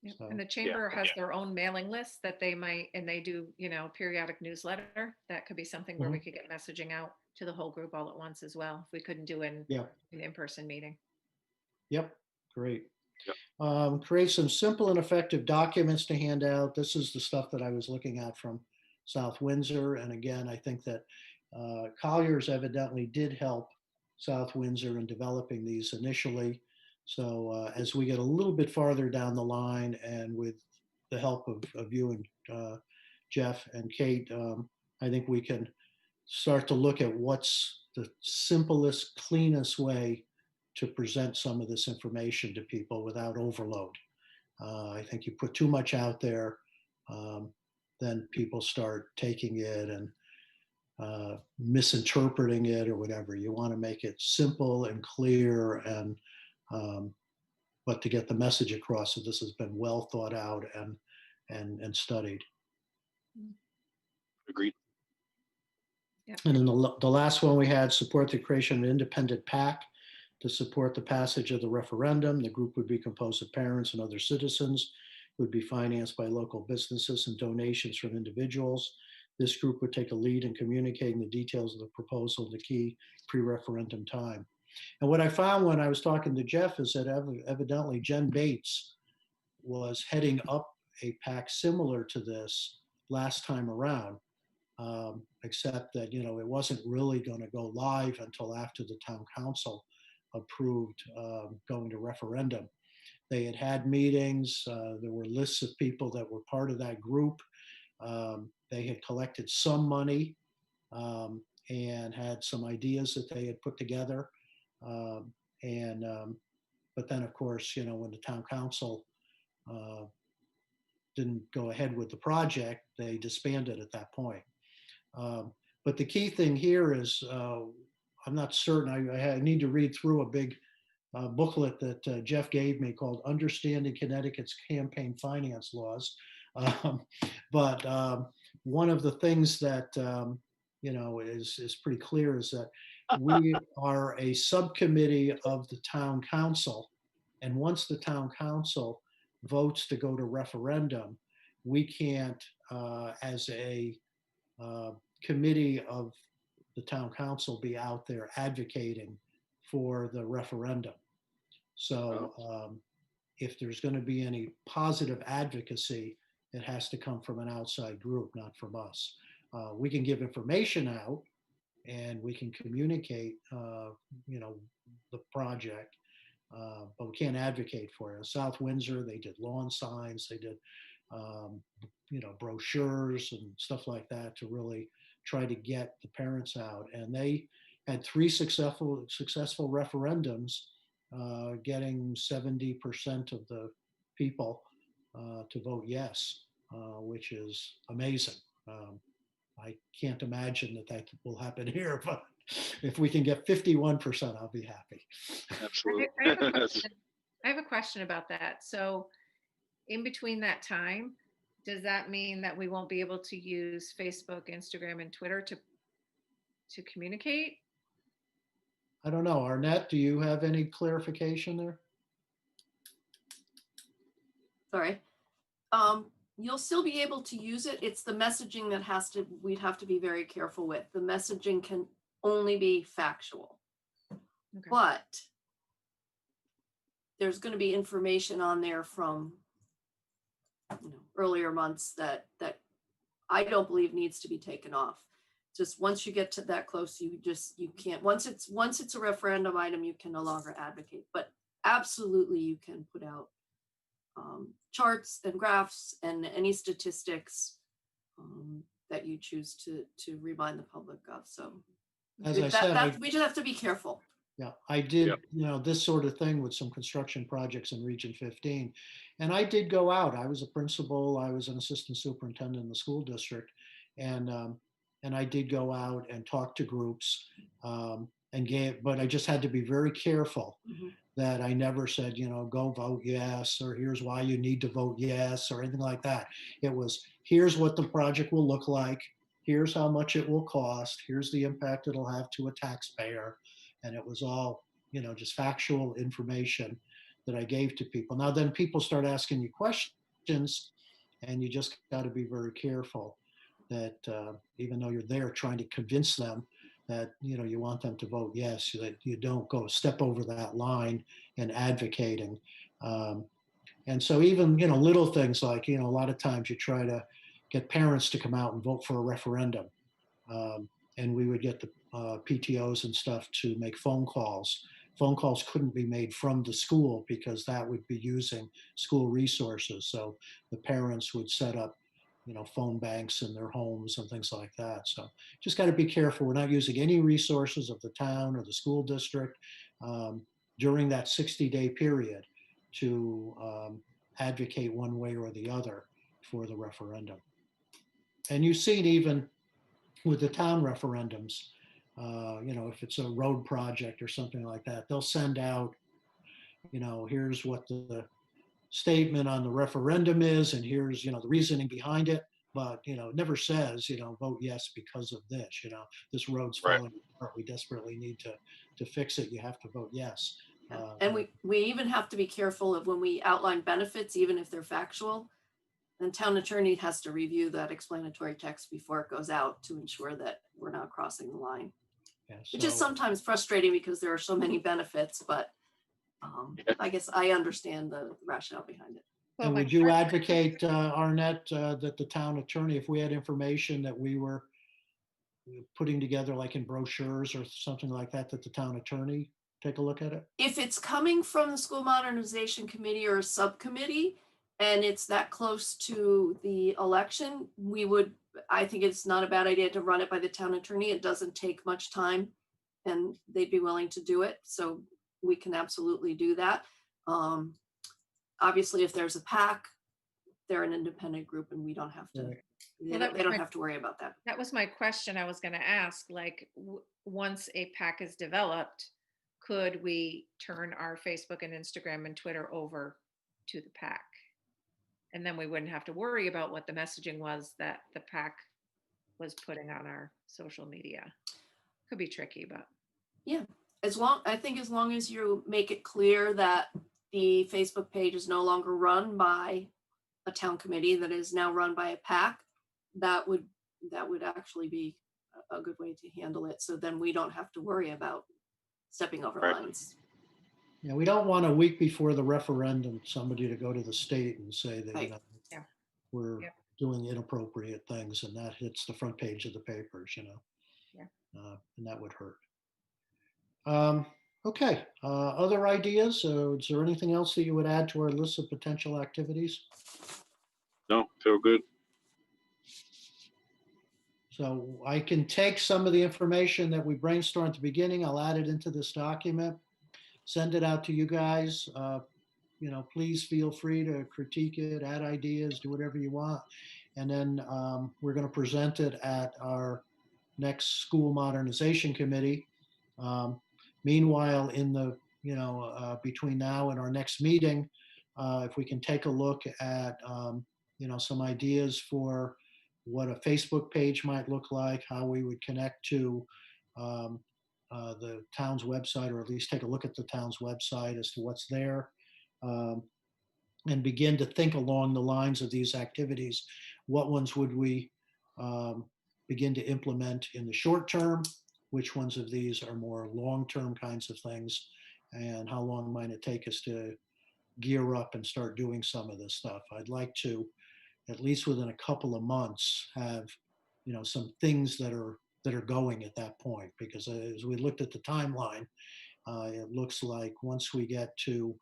Yep. So, And the chamber has their own mailing list that they might, and they do, periodic newsletter. That could be something where we could get messaging out to the whole group all at once as well, if we couldn't do an in-person meeting. Yep, great. Yep. Create some simple and effective documents to hand out. This is the stuff that I was looking at from South Windsor. And again, I think that Colliers evidently did help South Windsor in developing these initially. So as we get a little bit farther down the line, and with the help of you and Jeff and Kate, I think we can start to look at what's the simplest, cleanest way to present some of this information to people without overload. I think you put too much out there, then people start taking it and misinterpreting it or whatever. You want to make it simple and clear, and but to get the message across that this has been well thought out and studied. Agreed. Yep. And then the last one we had, support the creation of an independent PAC to support the passage of the referendum. The group would be composed of parents and other citizens, would be financed by local businesses and donations from individuals. This group would take a lead in communicating the details of the proposal in the key pre-referendum time. And what I found when I was talking to Jeff is that evidently Jen Bates was heading up a PAC similar to this last time around, except that, it wasn't really going to go live until after the town council approved going to referendum. They had meetings. There were lists of people that were part of that group. They had collected some money and had some ideas that they had put together. But then, of course, when the town council didn't go ahead with the project, they disbanded at that point. But the key thing here is, I'm not certain, I need to read through a big booklet that Jeff gave me called Understanding Connecticut's Campaign Finance Laws. But one of the things that, is pretty clear is that we are a subcommittee of the town council. And once the town council votes to go to referendum, we can't, as a committee of the town council, be out there advocating for the referendum. So if there's going to be any positive advocacy, it has to come from an outside group, not from us. We can give information out and we can communicate, the project, but we can't advocate for it. South Windsor, they did lawn signs, they did, um, brochures and stuff like that to really try to get the parents out. And they had three successful referendums, getting 70% of the people to vote yes, which is amazing. I can't imagine that will happen here, but if we can get 51%, I'll be happy. Absolutely. I have a question about that. So in between that time, does that mean that we won't be able to use Facebook, Instagram, and Twitter to communicate? I don't know. Arnett, do you have any clarification there? Sorry. You'll still be able to use it. It's the messaging that we'd have to be very careful with. The messaging can only be factual. Okay. But there's going to be information on there from earlier months that I don't believe needs to be taken off. Just once you get to that close, you can't. Once it's a referendum item, you can no longer advocate. But absolutely, you can put out charts and graphs and any statistics that you choose to remind the public of. So As I said, we just have to be careful. Yeah, I did, Yep. This sort of thing with some construction projects in Region 15. And I did go out. I was a principal, I was an assistant superintendent in the school district. And I did go out and talk to groups, but I just had to be very careful that I never said, go vote yes, or here's why you need to vote yes, or anything like that. It was, here's what the project will look like. Here's how much it will cost. Here's the impact it'll have to a taxpayer. And it was all, just factual information that I gave to people. Now, then people start asking you questions, and you just got to be very careful that even though you're there trying to convince them that, you want them to vote yes, that you don't go step over that line and advocating. And so even, little things like, a lot of times you try to get parents to come out and vote for a referendum. And we would get the PTOs and stuff to make phone calls. Phone calls couldn't be made from the school because that would be using school resources. So the parents would set up, phone banks in their homes and things like that. So just got to be careful. We're not using any resources of the town or the school district during that 60-day period to advocate one way or the other for the referendum. And you've seen even with the town referendums, if it's a road project or something like that, they'll send out, here's what the statement on the referendum is, and here's, the reasoning behind it. But, it never says, vote yes because of this, this road's falling apart. We desperately need to fix it. You have to vote yes. And we even have to be careful of when we outline benefits, even if they're factual. And town attorney has to review that explanatory text before it goes out to ensure that we're not crossing the line. Yeah, Which is sometimes frustrating because there are so many benefits, but I guess I understand the rationale behind it. Well, And my would you question- advocate, Arnett, that the town attorney, if we had information that we were putting together like in brochures or something like that, that the town attorney take a look at it? If it's coming from the School Modernization Committee or a subcommittee, and it's that close to the election, I think it's not a bad idea to run it by the town attorney. It doesn't take much time and they'd be willing to do it. So we can absolutely do that. Obviously, if there's a PAC, they're an independent group and we don't have to, Right. they don't have to worry about that. That was my question I was going to ask. Like, once a pack is developed, could we turn our Facebook and Instagram and Twitter over to the pack? And then we wouldn't have to worry about what the messaging was that the pack was putting on our social media. Could be tricky, but yeah, I think as long as you make it clear that the Facebook page is no longer run by a town committee, that is now run by a PAC, that would actually be a good way to handle it. So then we don't have to worry about stepping over lines. Yeah, we don't want a week before the referendum, somebody to go to the state and say that, Right. Yeah. we're Yep. doing inappropriate things, and that hits the front page of the papers, you know. Yeah. And that would hurt. Okay, other ideas? Is there anything else that you would add to our list of potential activities? No, feel good. So I can take some of the information that we brainstormed at the beginning, I'll add it into this document, send it out to you guys. You know, please feel free to critique it, add ideas, do whatever you want. And then we're going to present it at our next school modernization committee. Meanwhile, in the, you know, between now and our next meeting, if we can take a look at, you know, some ideas for what a Facebook page might look like, how we would connect to the town's website, or at least take a look at the town's website as to what's there, and begin to think along the lines of these activities. What ones would we begin to implement in the short term? Which ones of these are more long-term kinds of things? And how long might it take us to gear up and start doing some of this stuff? I'd like to, at least within a couple of months, have, you know, some things that are going at that point. Because as we looked at the timeline, it looks like once we get to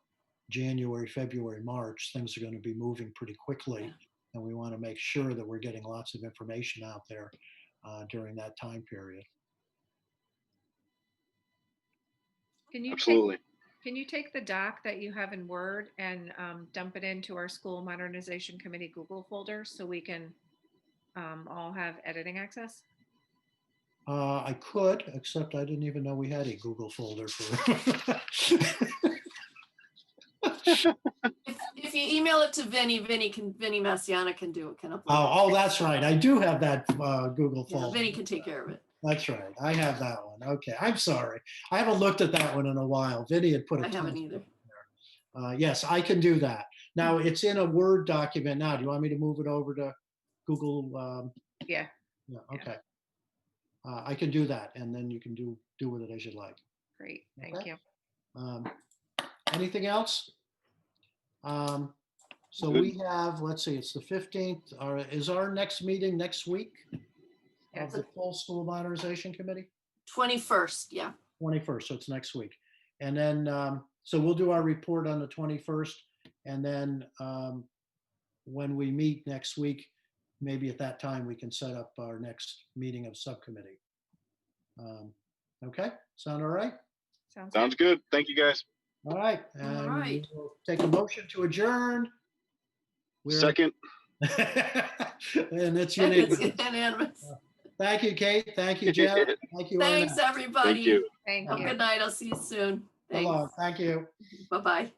January, February, March, things are going to be moving pretty quickly. Yeah. And we want to make sure that we're getting lots of information out there during that time period. Absolutely. Can you take the doc that you have in Word and dump it into our school modernization committee Google folder so we can all have editing access? I could, except I didn't even know we had a Google folder for. If you email it to Vinny Massiana can do it, can upload. Oh, that's right. I do have that Google Yeah, folder. Vinny can take care of it. That's right. I have that one. Okay. I'm sorry. I haven't looked at that one in a while. Vinny had put a I ton haven't of either. there. Yes, I can do that. Now it's in a Word document now. Do you want me to move it over to Google? Yeah. Yeah. Okay. I can do that, and then you can do with it as you like. Great. Thank Okay. you. Anything else? So Good. we have, let's see, it's the 15th. Is our next meeting next week Yeah, of the full school modernization committee? 21st, yeah. 21st, so it's next week. And then, so we'll do our report on the 21st. And then when we meet next week, maybe at that time, we can set up our next meeting of subcommittee. Okay, sound all right? Sounds good. Thank you, guys. All right. All And right. we'll take a motion to adjourn. We're- Second. And it's It's unanimous. unanimous. Thank you, Kate. Thank you, Jeff. Thank you, Anna. Thanks, everybody. Thank you. Thank Have a you. good night. I'll see you soon. So long. Thanks. Thank you. Bye-bye.